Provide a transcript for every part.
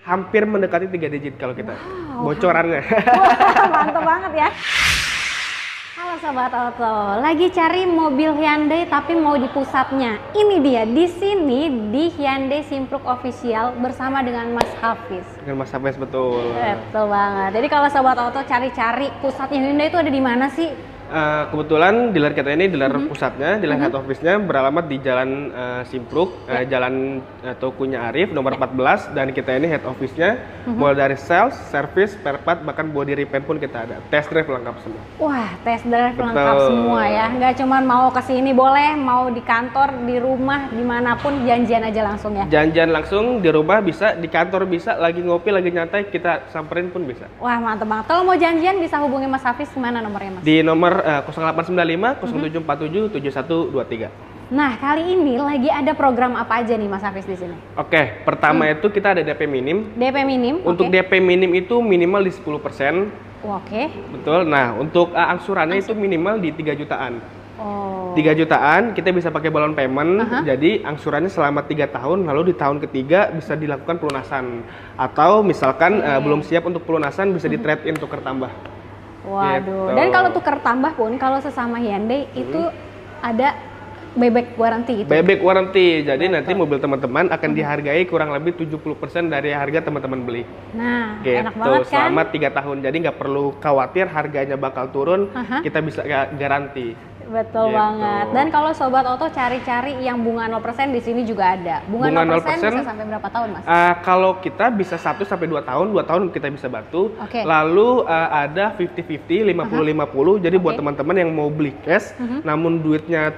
hampir mendekati 3 digit kalau kita. Wow. Bocorannya. Wah, mantap banget ya. Halo Sobat Auto, lagi cari mobil Hyundai tapi mau di pusatnya. Ini dia, di sini di Hyundai Simpruk Official bersama dengan Mas Hafiz. Dengan Mas Hafiz, betul. Betul banget. Jadi kalau Sobat Auto cari-cari pusatnya Hyundai itu ada di mana sih? Kebetulan dealer kita ini dealer pusatnya, dealer head office-nya beralamat di Jalan Simpruk, Jalan Tokunya Arif nomor 14, dan kita ini head office-nya mulai dari sales, service, spare part, bahkan body repaint pun kita ada. Test drive lengkap semua. Wah, test drive lengkap semua ya. Nggak cuma mau kesini boleh, mau di kantor, di rumah, dimanapun janjian aja langsung ya. Janjian langsung di rumah bisa, di kantor bisa, lagi ngopi, lagi nyantai kita samperin pun bisa. Wah, mantep banget. Kalau mau janjian bisa hubungi Mas Hafiz, kemana nomornya Mas? Di nomor 0895 0747 7123. Nah, kali ini lagi ada program apa aja nih Mas Hafiz di sini? Oke, pertama itu kita ada DP minim. DP minim. Untuk DP minim itu minimal di 10%. Oke. Betul. Nah, untuk angsurannya itu minimal di 3 jutaan. Oh. 3 jutaan kita bisa pakai balon payment. Jadi angsurannya selama 3 tahun, lalu di tahun ketiga bisa dilakukan pelunasan. Atau misalkan belum siap untuk pelunasan bisa di trade in tukar tambah. Waduh. Gitu. Dan kalau tukar tambah pun kalau sesama Hyundai itu ada buyback warranty gitu. Buyback warranty. Jadi nanti mobil teman-teman akan dihargai kurang lebih 70% dari harga teman-teman beli. Nah, gitu. enak banget kan? Selama 3 tahun. Jadi nggak perlu khawatir harganya bakal turun. Kita bisa garansi. Betul Gitu. banget. Dan kalau Sobat Auto cari-cari yang bunga 0% di sini juga ada. Bunga 0% bisa sampai berapa tahun, Mas? Kalau kita bisa 1 sampai 2 tahun, 2 tahun kita bisa bantu. Lalu ada 50-50, 50-50. Jadi buat teman-teman yang mau beli cash, namun duitnya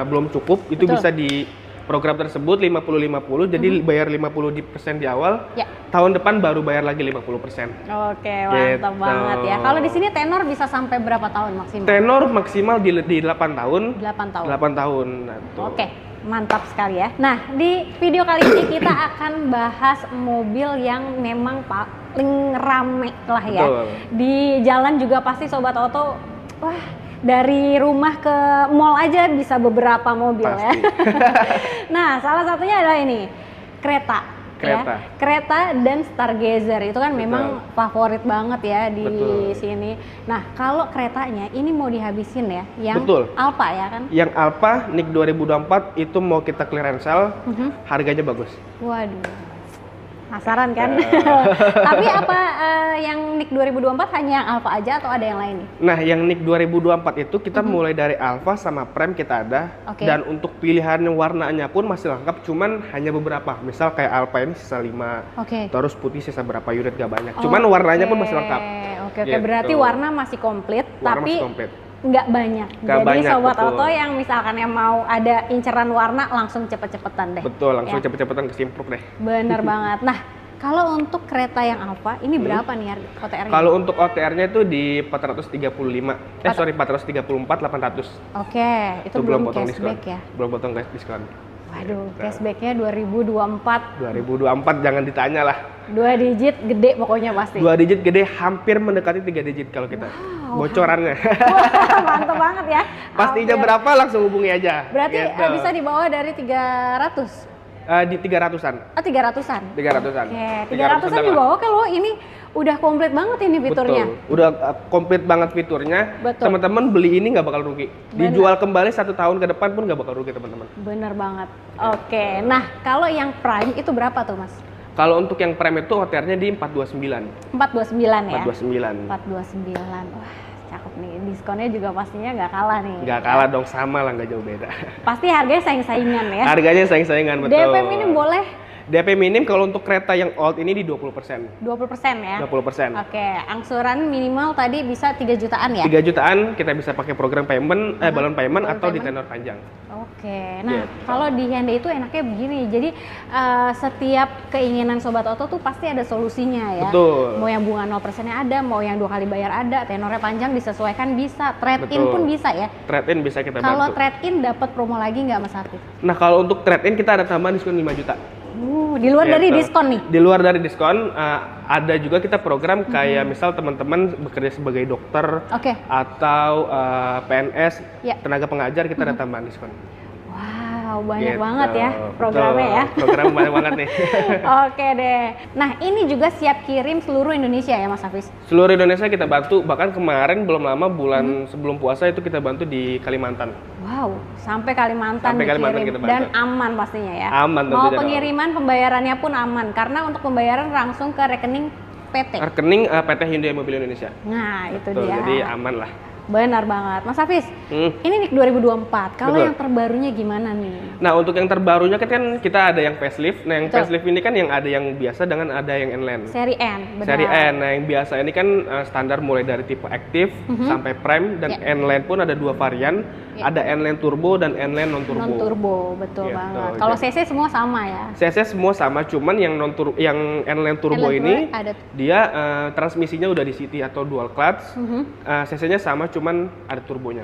belum cukup, itu bisa di program tersebut 50-50. Jadi bayar 50% di awal. Tahun depan baru bayar lagi 50%. Oke, mantap banget ya. Kalau di sini tenor bisa sampai berapa tahun maksimal? Tenor maksimal di 8 tahun. 8 tahun. 8 tahun. Nah, oke, mantap sekali ya. Nah, di video kali ini kita akan bahas mobil yang memang paling rame lah ya. Betul. Di jalan juga pasti Sobat Auto, wah, dari rumah ke mall aja bisa beberapa mobil ya. Nah, salah satunya adalah ini, kereta. Kereta dan Stargazer itu kan memang favorit banget ya di sini. Nah, kalau keretanya ini mau dihabisin ya, yang Alfa ya kan? Yang Alfa NIK 2024 itu mau kita clearance sale, harganya bagus. Waduh. Penasaran kan? Tapi apa yang NIK 2024 hanya yang Alfa aja atau ada yang lain nih? Nah, yang NIK 2024 itu kita mulai dari Alfa sama Prime kita ada. Dan untuk pilihan warnanya pun masih lengkap, cuman hanya beberapa. Misal kayak Alfa ini sisa 5, terus putih sisa berapa unit, gak banyak. Cuman warnanya pun masih lengkap. Oke, berarti warna masih komplit, tapi nggak banyak. Jadi banyak, Sobat Auto yang misalkan yang mau ada inceran warna langsung cepet-cepetan deh. Betul, langsung cepet-cepetan ke Simpruk deh. Bener banget. Nah, kalau untuk kereta yang Alfa ini berapa nih OTR-nya? Kalau untuk OTR-nya itu di 434 800. Oke, itu belum cashback ya? Belum potong diskon. Waduh, cashbacknya 2024. 2024 jangan ditanya lah. 2 digit gede pokoknya pasti. 2 digit gede, hampir mendekati 3 digit kalau kita. Bocorannya. Wah, mantap banget ya. Pastinya berapa langsung hubungi aja. Berarti bisa dibawa dari 300? Di 300-an. Oh, 300-an? 300-an. Oke, 300-an juga oke loh. Ini udah komplit banget ini fiturnya. Betul, udah komplit banget fiturnya. Teman-teman beli ini nggak bakal rugi. Dijual kembali 1 tahun ke depan pun nggak bakal rugi teman-teman. Bener banget. Oke, nah kalau yang Prime itu berapa tuh Mas? Kalau untuk yang Prime itu OTR-nya di 429. 429 ya? 429. 429. Wah, cakep nih. Diskonnya juga pastinya nggak kalah nih. Nggak kalah dong, sama lah, nggak jauh beda. Pasti harganya saing-saingan ya? Harganya saing-saingan, betul. DP minim boleh? DP minim kalau untuk kereta yang old ini di 20%. 20% ya? 20%. Oke, angsuran minimal tadi bisa 3 jutaan ya? 3 jutaan kita bisa pakai program payment, balon payment atau di tenor panjang. Oke, nah kalau di Hyundai itu enaknya begini, jadi setiap keinginan Sobat Auto tuh pasti ada solusinya ya. Betul. Mau yang bunga 0%-nya ada, mau yang 2 kali bayar ada, tenornya panjang disesuaikan bisa, trade-in pun bisa ya? Trade-in bisa kita bantu. Kalau trade-in dapat promo lagi nggak Mas Hafiz? Nah kalau untuk trade-in kita ada tambahan diskon 5 juta. Di luar dari diskon nih? Di luar dari diskon, ada juga kita program kayak misal teman-teman bekerja sebagai dokter atau PNS, tenaga pengajar, kita ada tambahan diskon. Wow, Wow, banyak gitu. banget ya programnya. Betul. Ya. Program banyak banget nih. Oke deh. Nah, ini juga siap kirim seluruh Indonesia ya, Mas Hafiz? Seluruh Indonesia kita bantu, bahkan kemarin belum lama bulan sebelum puasa itu kita bantu di Kalimantan. Wow, sampai Kalimantan Sampai Kalimantan dikirim kita bantu. dan aman pastinya ya. Aman tentunya. Mau dong. pengiriman pembayarannya pun aman karena untuk pembayaran langsung ke rekening PT. Rekening PT Hyundai Mobil Indonesia. Nah, itu Betul, dia. jadi aman lah. Benar banget. Mas Hafiz, ini nih 2024. Kalau Betul. yang terbarunya gimana nih? Nah, untuk yang terbarunya kan kita ada yang facelift. Nah, yang Betul. facelift ini kan yang ada yang biasa dengan ada yang N-Line. Seri N, benar. Seri N. Nah, yang biasa ini kan standar mulai dari tipe Active sampai Prime dan N-Line pun ada 2 varian. Ada N-Line Turbo dan N-Line non-turbo. Non-turbo, betul Gitu. banget. Kalau CC semua sama ya? CC semua sama, cuman yang yang N-Line Turbo N-Line ini ada. dia transmisinya udah di CT atau dual clutch. CC-nya sama, cuman ada turbonya.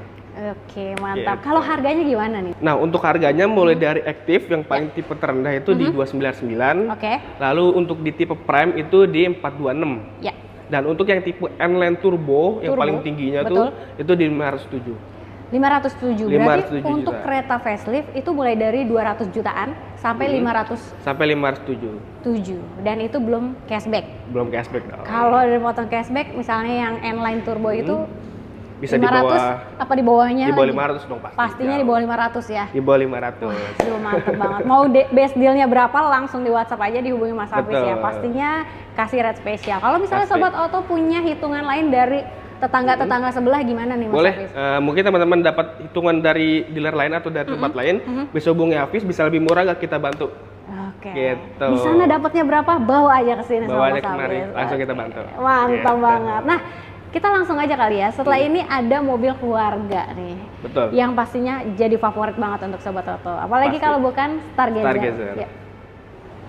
Oke, mantap. Gitu. Kalau harganya gimana nih? Nah, untuk harganya mulai dari Active yang paling tipe terendah itu di 299. Oke. Lalu untuk di tipe Prime itu di 426. Ya. Dan untuk yang tipe N-Line Turbo yang paling tingginya betul. tuh itu di 507. 507. Berarti 507 untuk juta. kereta facelift itu mulai dari 200 jutaan sampai 507. Sampai 507. Dan itu belum cashback. Belum cashback dong. Kalau dari potong cashback misalnya yang N-Line Turbo itu Bisa 500 di bawah apa di bawahnya? di bawah lagi? 500 dong pasti. Pastinya di bawah 500 ya. Di bawah 500. Aduh, mantep banget. Mau best dealnya berapa langsung di WhatsApp aja dihubungi Mas Hafiz ya. Betul. Pastinya kasih rate spesial. Kalau misalnya Pasti. Sobat Auto punya hitungan lain dari tetangga-tetangga sebelah gimana nih Mas Boleh, Hafiz? mungkin teman-teman dapat hitungan dari dealer lain atau dari tempat lain, bisa hubungi Hafiz, bisa lebih murah gak kita bantu. Oke. Gitu. Di sana dapatnya berapa? Bawa aja ke sini Bawa sama aja Mas kemari, Hafiz. langsung kita Oke. bantu. Mantap Gitu. banget. Nah, kita langsung aja kali ya. Setelah ini ada mobil keluarga nih. Betul. Yang pastinya jadi favorit banget untuk Sobat Auto. Apalagi Pasti. kalau bukan Stargazer. Stargazer. Ya.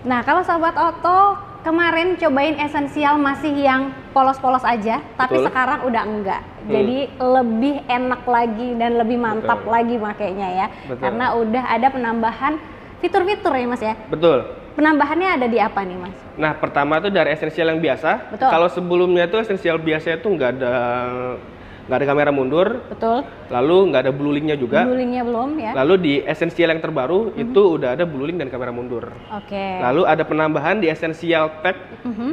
Nah, kalau Sobat Auto kemarin cobain esensial masih yang polos-polos aja, tapi Betul. sekarang udah enggak. Jadi lebih enak lagi dan lebih mantap Betul. lagi makainya ya. Betul. Karena udah ada penambahan fitur-fitur ya Mas ya. Betul. Penambahannya ada di apa nih Mas? Nah, pertama tuh dari esensial yang biasa. Betul. Kalau sebelumnya tuh esensial biasa itu nggak ada kamera mundur, Betul. lalu nggak ada blue link-nya juga. Blue link-nya belum ya? Lalu di esensial yang terbaru itu udah ada blue link dan kamera mundur. Oke. Lalu ada penambahan di Essential Tech,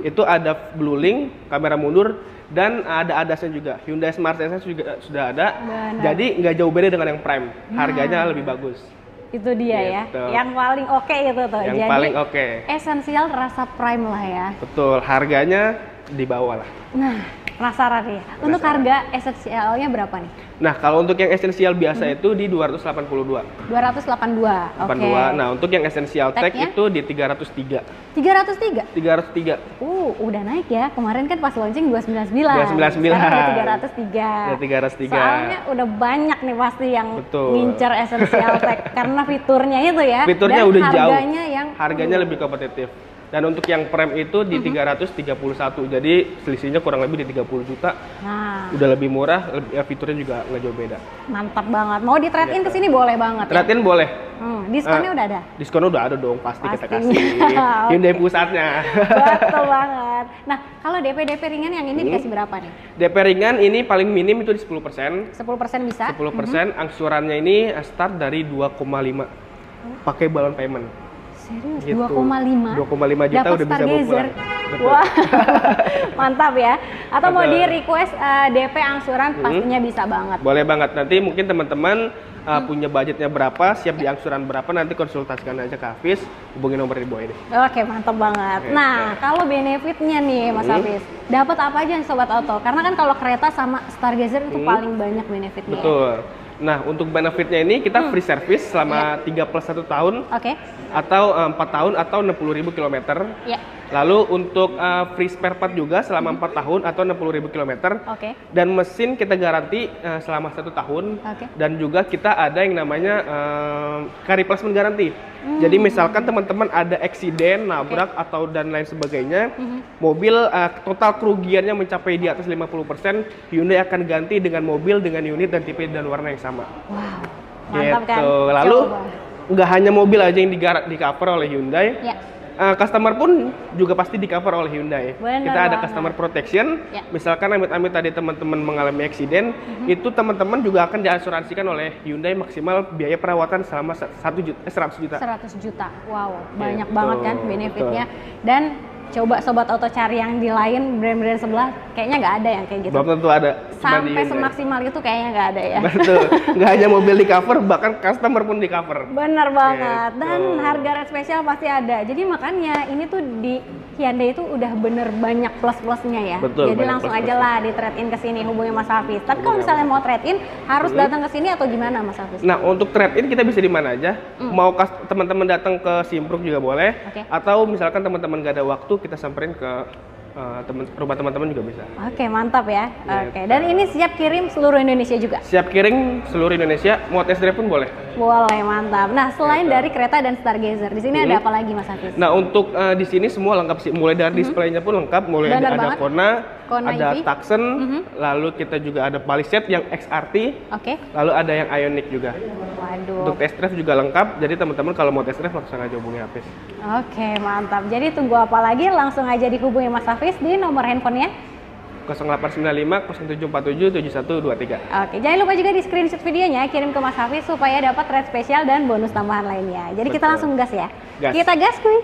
itu ada blue link, kamera mundur, dan ada ADAS-nya juga. Hyundai Smart Sense juga sudah ada. Benar. Jadi nggak jauh beda dengan yang Prime. Harganya lebih bagus. Itu dia Gitu. ya. Yang paling oke itu tuh. Yang Jadi paling oke. esensial rasa prime lah ya. Betul, harganya di bawah lah. Nah, penasaran nih. Untuk harga esensialnya berapa nih? Nah, kalau untuk yang esensial biasa itu di 282. 282. Oke. 82. Nah, untuk yang Essential Tech Tech-nya? itu di 303. 303. 303. Udah naik ya. Kemarin kan pas launching 299. 299. Sekarang udah 303. Ya, 303. Soalnya udah banyak nih pasti yang Betul. ngincer Essential Tech karena fiturnya itu ya. Fiturnya dan udah jauh. harganya yang Harganya lebih kompetitif. Dan untuk yang Prime itu di 331. Jadi selisihnya kurang lebih di 30 juta. Nah, Udah lebih murah, fiturnya juga nggak jauh beda. mantap banget. Mau di trade in ke sini boleh banget ya. Trade-in boleh. Diskonnya udah ada. Diskonnya udah ada dong, pasti kita Pastinya. kasih. Oke. Hyundai pusatnya. Betul banget. Nah, kalau DP ringan yang ini dikasih berapa nih? DP ringan ini paling minim itu di 10%. 10% bisa? 10%, angsurannya ini start dari 2,5. Pakai balon payment. Serius? Gitu. 2,5? 2,5 juta Dapet udah bisa bawa Stargazer. pulang. Betul. Wah, mantap ya. Atau mau Betul. di request DP angsuran pastinya bisa banget. Boleh banget. Nanti mungkin teman-teman punya budgetnya berapa, siap di angsuran berapa, nanti konsultasikan aja ke Hafiz, hubungi nomor di bawah ini. Oke, mantap banget. Gitu. Nah, kalau benefitnya nih Mas Hafiz, dapat apa aja nih Sobat Auto? Karena kan kalau kereta sama Stargazer itu paling banyak benefitnya. Ya? Betul. Nah, untuk benefitnya ini kita free service selama 3+1 tahun Oke. atau 4 tahun atau 60.000 km. Ya. Lalu untuk free spare part juga selama 4 tahun atau 60.000 km. Oke. Dan mesin kita garansi selama 1 tahun. Oke. Dan juga kita ada yang namanya car replacement garanti. Jadi misalkan teman-teman ada eksiden, nabrak atau dan lain sebagainya, mobil total kerugiannya mencapai di atas 50%, Hyundai akan ganti dengan mobil dengan unit dan tipe dan warna yang sama. Wow. Mantap kan? Gitu. Lalu Coba. nggak hanya mobil aja yang di cover oleh Hyundai. Ya. customer pun juga pasti di cover oleh Hyundai. Bener Kita ada banget. customer protection. Ya. Misalkan amit-amit tadi teman-teman mengalami eksiden, itu teman-teman juga akan diasuransikan oleh Hyundai maksimal biaya perawatan selama 100 juta. 100 juta. Wow, banyak Gitu, banget kan benefitnya. Dan coba Sobat Auto cari yang di lain brand-brand sebelah, kayaknya nggak ada yang kayak gitu. Belum tentu ada. Cuma di Sampai Hyundai. semaksimal itu kayaknya nggak ada ya. Betul. Nggak hanya mobil di cover, bahkan customer pun di cover. Bener banget. Gitu. Dan harga red spesial pasti ada. Jadi makanya ini tuh di Hyundai itu udah bener banyak plus-plusnya ya. Betul, Jadi banyak langsung aja plus-plusnya. lah di trade in ke sini hubungi Mas Hafiz. Tapi kalau misalnya mau trade in harus datang ke sini atau gimana Mas Hafiz? Nah, untuk trade-in kita bisa di mana aja. Mau teman-teman datang ke Simpruk juga boleh. Oke. Atau misalkan teman-teman nggak ada waktu, kita samperin ke rumah teman-teman juga bisa. Oke, mantap ya. Gitu. Oke, dan ini siap kirim seluruh Indonesia juga? Siap kirim seluruh Indonesia, mau test drive pun boleh. Boleh, mantap. Nah, selain Gitu. dari Creta dan Stargazer, di sini ada apa lagi Mas Hafiz? Nah, untuk di sini semua lengkap sih. Mulai dari displaynya pun lengkap, mulai Bener ada banget. Kona, ada EV. Tucson, lalu kita juga ada Palisade yang XRT, Oke. lalu ada yang Ioniq juga. Waduh. Untuk test drive juga lengkap, jadi teman-teman kalau mau test drive langsung aja hubungi Hafiz. Oke, mantap. Jadi tunggu apa lagi? Langsung aja dihubungi Mas Hafiz di nomor handphonenya. 0895 0747 7123. Oke, jangan lupa juga di screenshot videonya kirim ke Mas Hafiz supaya dapat rate spesial dan bonus tambahan lainnya. Jadi kita Betul. langsung gas ya. Gas. Kita gas kuy.